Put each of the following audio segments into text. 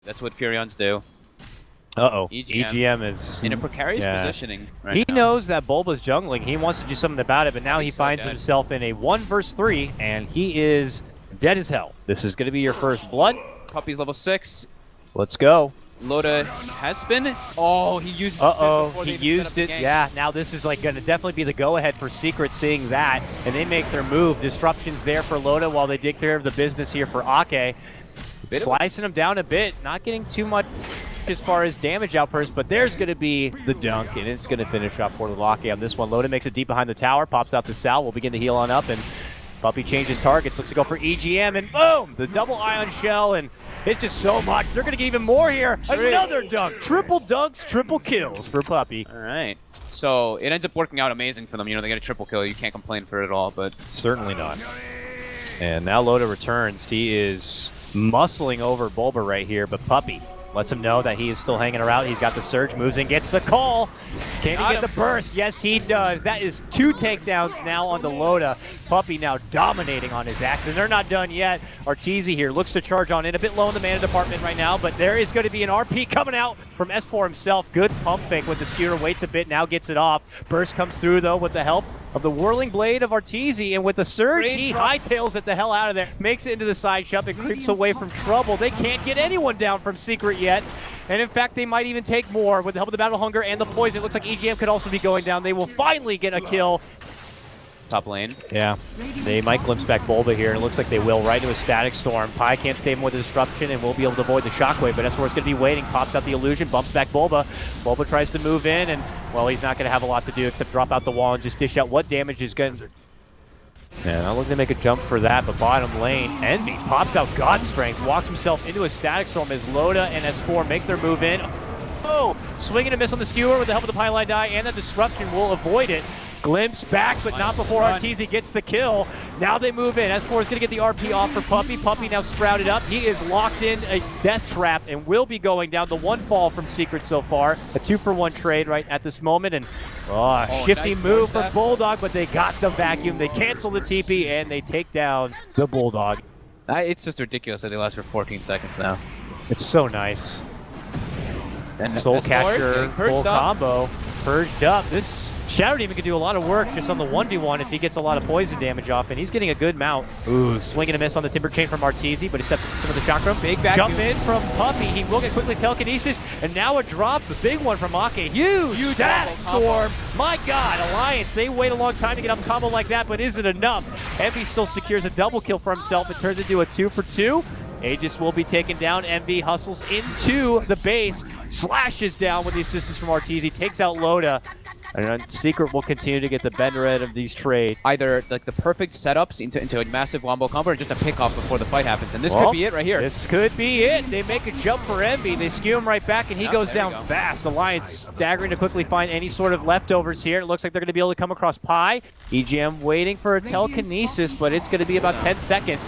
That's what Furions do. Uh-oh. EGM is in a precarious positioning right He now. knows that Bulba's jungling. He wants to do something about it, but now he finds himself in a 1 versus 3, and he is dead as hell. This is going to be your first blood. Puppey's level 6. Let's go. Loda has been. Oh, he used he used it. Yeah, now this is like going to definitely be the go-ahead for Secret, seeing that, and they make their move. Disruption's there for Loda while they take care of the business here for Ake. Slicing him down a bit, not getting too much as far as damage outburst, but there's going to be the dunk, and it's going to finish off for the Ake on this one. Loda makes it deep behind the tower, pops out the Sal, will begin to heal on up, and Puppey changes targets, looks to go for EGM, and boom! The double ion shell, and it's just so much. They're going to get even more here. Another dunk. Triple dunks, triple kills for Puppey. All right. So it ends up working out amazing for them. You know, they get a triple kill. You can't complain for it at all, but... Certainly not. And now Loda returns. He is muscling over Bulba right here, but Puppey lets him know that he is still hanging around. He's got the surge, moves in, gets the call. Can he get the burst? Yes, he does. That is 2 takedowns now onto Loda. Puppey now dominating on his axe, and they're not done yet. RTZ here looks to charge on in. A bit low in the mana department right now, but there is going to be an RP coming out from S4 himself. Good pump fake with the skewer, waits a bit, now gets it off. Burst comes through, though, with the help of the whirling blade of RTZ, and with the surge, he hightails it the hell out of there. Makes it into the side shove and creeps away from trouble. They can't get anyone down from Secret yet. And in fact, they might even take more with the help of the Battle Hunger and the poison. It looks like EGM could also be going down. They will finally get a kill. Top lane. Yeah, they might glimpse back Bulba here, and it looks like they will, right into a Static Storm. Pi can't save him with the Disruption, and will be able to avoid the Shockwave, but S4 is going to be waiting, pops out the illusion, bumps back Bulba. Bulba tries to move in, and, well, he's not going to have a lot to do except drop out the wall and just dish out what damage is going to... Yeah, not looking to make a jump for that, but bottom lane, Envy pops out God Strength, walks himself into a Static Storm as Loda and S4 make their move in. Oh, swing and a miss on the skewer with the help of the Pylon Die, and the Disruption will avoid it. Glimpse back, but not before RTZ gets the kill. Now they move in. S4 is going to get the RP off for Puppey. Puppey now sprouted up. He is locked in a death trap and will be going down. The 1 fall from Secret so far. A 2-for-1 trade right at this moment. And shifty nice move for Bulldog, but they got the vacuum. They cancel the TP and they take down the Bulldog. It's just ridiculous that they last for 14 seconds now. It's so nice. And Soul Catcher full combo. Purged up. This Shadow Demon can do a lot of work just on the 1v1 if he gets a lot of poison damage off, and he's getting a good mount. Ooh, swing and a miss on the Timber Chain from RTZ, but he steps into the Chakram. Big vacuum. Jump in from Puppey. He will get quickly telekinesis, and now a drop. The big one from Ake. Huge Static Storm. My God, Alliance, they wait a long time to get up a combo like that, but is it enough? Envy still secures a double kill for himself. It turns into a 2-for-2. Aegis will be taken down. Envy hustles into the base, slashes down with the assistance from RTZ, takes out Loda. And Secret will continue to get the better end of these trades. Either like the perfect setups into a massive wombo combo, or just a pick off before the fight happens. And this could be it right here. This could be it. They make a jump for Envy. They skew him right back, and he goes down fast. Alliance staggering to quickly find any sort of leftovers here. It looks like they're going to be able to come across Pi. EGM waiting for a telekinesis, but it's going to be about 10 seconds.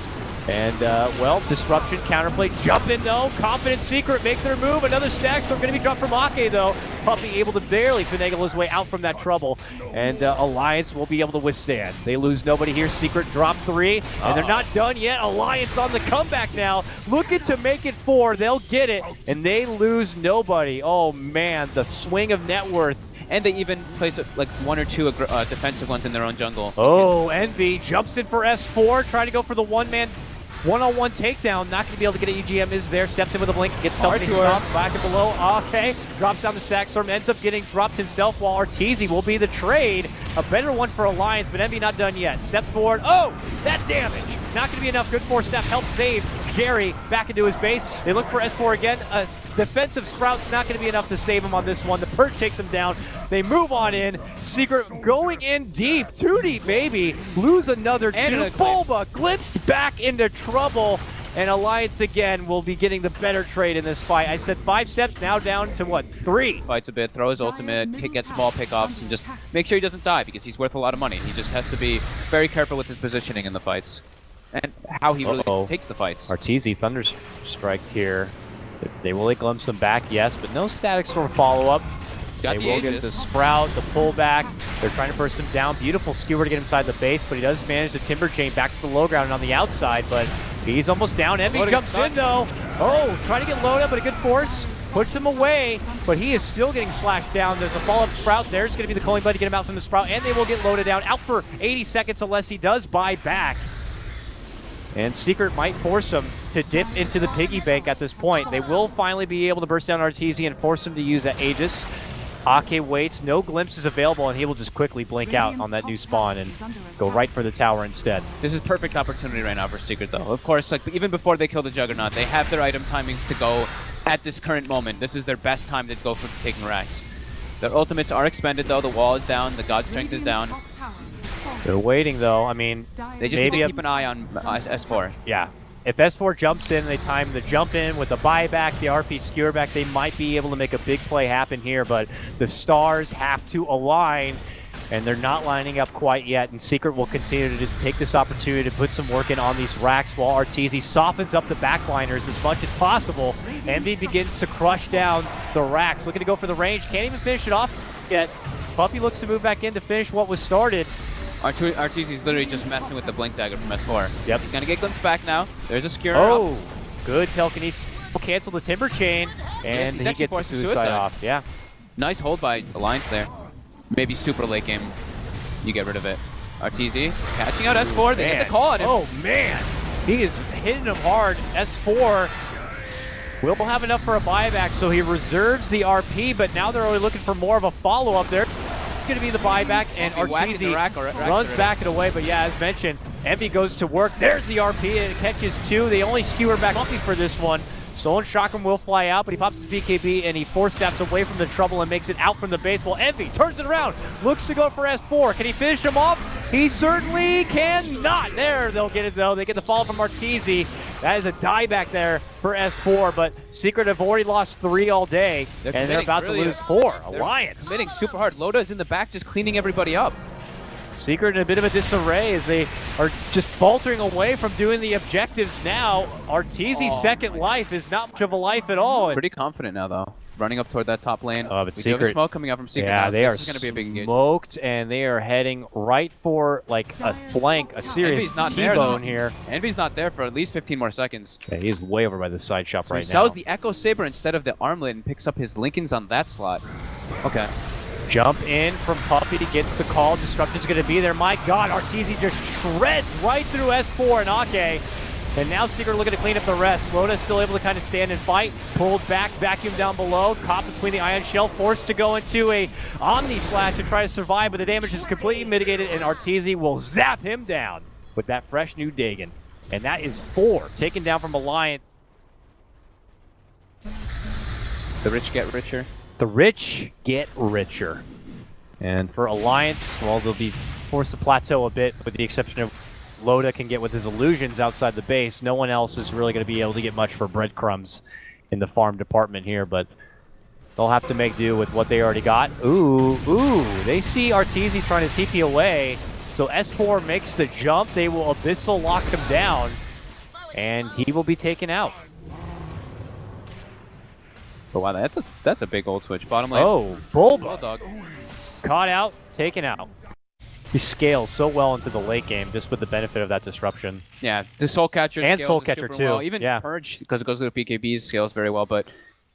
And, well, Disruption, counterplay, jump in though, confident Secret, make their move, another Stack Storm going to be dropped from Ake though. Puppey able to barely finagle his way out from that trouble, and Alliance will be able to withstand. They lose nobody here, Secret drop 3, and they're not done yet. Alliance on the comeback now, looking to make it 4, they'll get it, and they lose nobody. Oh man, the swing of net worth. And they even place like 1 or 2 defensive ones in their own jungle. Oh, Envy jumps in for S4, trying to go for the one-on-one takedown, not going to be able to get it. EGM is there, steps in with a blink, gets something off, back and below. Okay, drops down the Stack Storm, ends up getting dropped himself while RTZ will be the trade. A better one for Alliance, but Envy not done yet. Steps forward. Oh, that damage. Not going to be enough. Good 4-step help save Jerry back into his base. They look for S4 again. Defensive Sprout's not going to be enough to save him on this one. The Perch takes him down. They move on in. Secret going in deep. 2 deep, baby. Lose another 2. Bulba glimpsed back into trouble. And Alliance again will be getting the better trade in this fight. I said 5 steps, now down to what, 3? Fights a bit, throw his ultimate, gets small pickoffs, and just make sure he doesn't die because he's worth a lot of money. He just has to be very careful with his positioning in the fights and how he really takes the fights. RTZ Thunderstrike here. They will glimpse him back, yes, but no Static Storm follow-up. They will get the Sprout, the pullback. They're trying to burst him down. Beautiful skewer to get inside the base, but he does manage the Timber Chain back to the low ground and on the outside, but he's almost down. Envy jumps in, though. Oh, trying to get Loda, but a good force. Push him away, but he is still getting slashed down. There's a follow-up Sprout. There's going to be the calling bud to get him out from the Sprout, and they will get Loda down. Out for 80 seconds unless he does buy back. And Secret might force him to dip into the piggy bank at this point. They will finally be able to burst down RTZ and force him to use that Aegis. Ake waits, no glimpses available, and he will just quickly blink out on that new spawn and go right for the tower instead. This is perfect opportunity right now for Secret, though. Of course, like even before they kill the Juggernaut, they have their item timings to go at this current moment. This is their best time to go for taking racks. Their ultimates are expended, though. The wall is down. The God Strength is down. They're waiting, though. I mean, they just need to keep an eye on S4. Yeah. If S4 jumps in, they time the jump in with the buyback, the RP skewer back, they might be able to make a big play happen here, but the stars have to align, and they're not lining up quite yet, and Secret will continue to just take this opportunity to put some work in on these racks while RTZ softens up the backliners as much as possible. Envy begins to crush down the racks, looking to go for the range, can't even finish it off yet. Puppey looks to move back in to finish what was started. RTZ's literally just messing with the Blink Dagger from S4. Yep. He's gonna get glimpsed back now. There's a skewer. Oh, up. good telekinesis. Cancel the Timber Chain, and he gets the suicide off. Yeah. Nice hold by Alliance there. Maybe super late game, you get rid of it. RTZ catching out S4. They get the call on him. Oh man, he is hitting him hard. S4 will have enough for a buyback, so he reserves the RP, but now they're only looking for more of a follow-up there. Going to be the buyback, and RTZ runs back and away, but yeah, as mentioned, Envy goes to work. There's the RP, and it catches two. They only skewer back Puppey for this one. Stolen Chakram will fly out, but he pops his BKB, and he 4-steps away from the trouble and makes it out from the base. Well, Envy turns it around, looks to go for S4. Can he finish him off? He certainly cannot. There, they'll get it, though. They get the follow from RTZ. That is a dieback there for S4, but Secret have already lost 3 all day, and they're about to lose 4. Alliance committing super hard. Loda is in the back just cleaning everybody up. Secret in a bit of a disarray as they are just faltering away from doing the objectives now. RTZ's second life is not much of a life at all. Pretty confident now, though. Running up toward that top lane. But we do have a smoke coming out from Secret. Yeah, now. they this are is gonna be a big smoked, and they are heading right for like a flank, a serious T-bone here. Envy's not there for at least 15 more seconds. Yeah, he's way over by the side shop right now. He sells the Echo Saber instead of the armlet and picks up his Lincolns on that slot. Okay. Jump in from Puppey, gets the call. Disruption's going to be there. My God, RTZ just shreds right through S4 and Ake. And now Secret looking to clean up the rest. Loda still able to kind of stand and fight. Pulled back, vacuum down below. Caught between the Ion Shell, forced to go into a Omni Slash to try to survive, but the damage is completely mitigated, and RTZ will zap him down with that fresh new Dagon. And that is 4 taken down from Alliance. The rich get richer. The rich get richer. And for Alliance, well, they'll be forced to plateau a bit, with the exception of Loda can get with his illusions outside the base. No one else is really going to be able to get much for breadcrumbs in the farm department here, but they'll have to make do with what they already got. Ooh, they see RTZ trying to TP away, so S4 makes the jump. They will Abyssal lock him down, and he will be taken out. Oh wow, that's a big old switch. Bottom lane. Oh, Bulba. Bulldog. Caught out, taken out. He scales so well into the late game just with the benefit of that disruption. Yeah, the Soul Catcher and scales Soul Catcher too. Well. Even Purge, because it goes through the PKBs, scales very well, but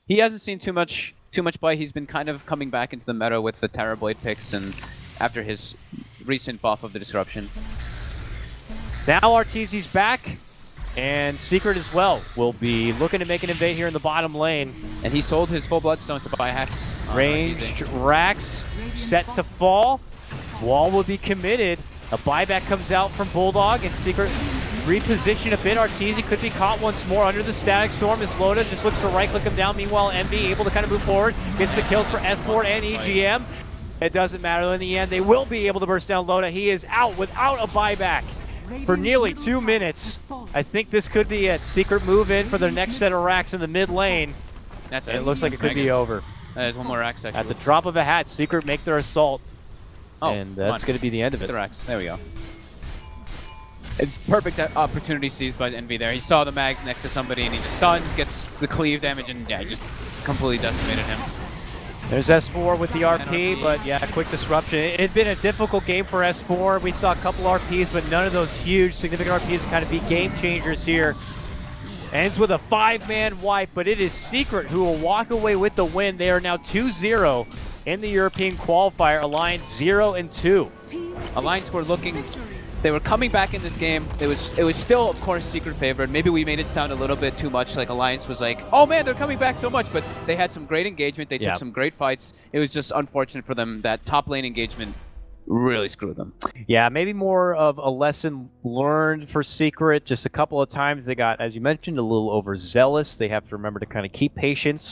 he hasn't seen too much play. He's been kind of coming back into the meta with the Terror Blade picks and after his recent buff of the disruption. Now RTZ's back. And Secret as well will be looking to make an invade here in the bottom lane. And he sold his full bloodstone to buy hacks. Ranged racks set to fall. Wall will be committed. A buyback comes out from Bulldog, and Secret reposition a bit. RTZ could be caught once more under the static storm as Loda just looks to right click him down. Meanwhile, Envy able to kind of move forward, gets the kills for S4 and EGM. It doesn't matter in the end. They will be able to burst down Loda. He is out without a buyback for nearly 2 minutes. I think this could be it. Secret move in for their next set of racks in the mid lane. That's it. It looks like it could be over. There's one more rack section. At the drop of a hat, Secret make their assault. Oh, and that's going to be the end of it. The racks. There we go. It's perfect opportunity seized by Envy there. He saw the mag next to somebody and he just stuns, gets the cleave damage, and yeah, just completely decimated him. There's S4 with the RP, but yeah, quick disruption. It had been a difficult game for S4. We saw a couple RPs, but none of those huge, significant RPs kind of be game changers here. Ends with a 5-man wipe, but it is Secret who will walk away with the win. They are now 2-0 in the European qualifier. Alliance 0-2. Alliance were looking, they were coming back in this game. It was still, of course, Secret favored. Maybe we made it sound a little bit too much, like Alliance was like, oh man, they're coming back so much, but they had some great engagement. They took some great fights. It was just unfortunate for them that top lane engagement really screwed them. Yeah, maybe more of a lesson learned for Secret. Just a couple of times they got, as you mentioned, a little overzealous. They have to remember to kind of keep patience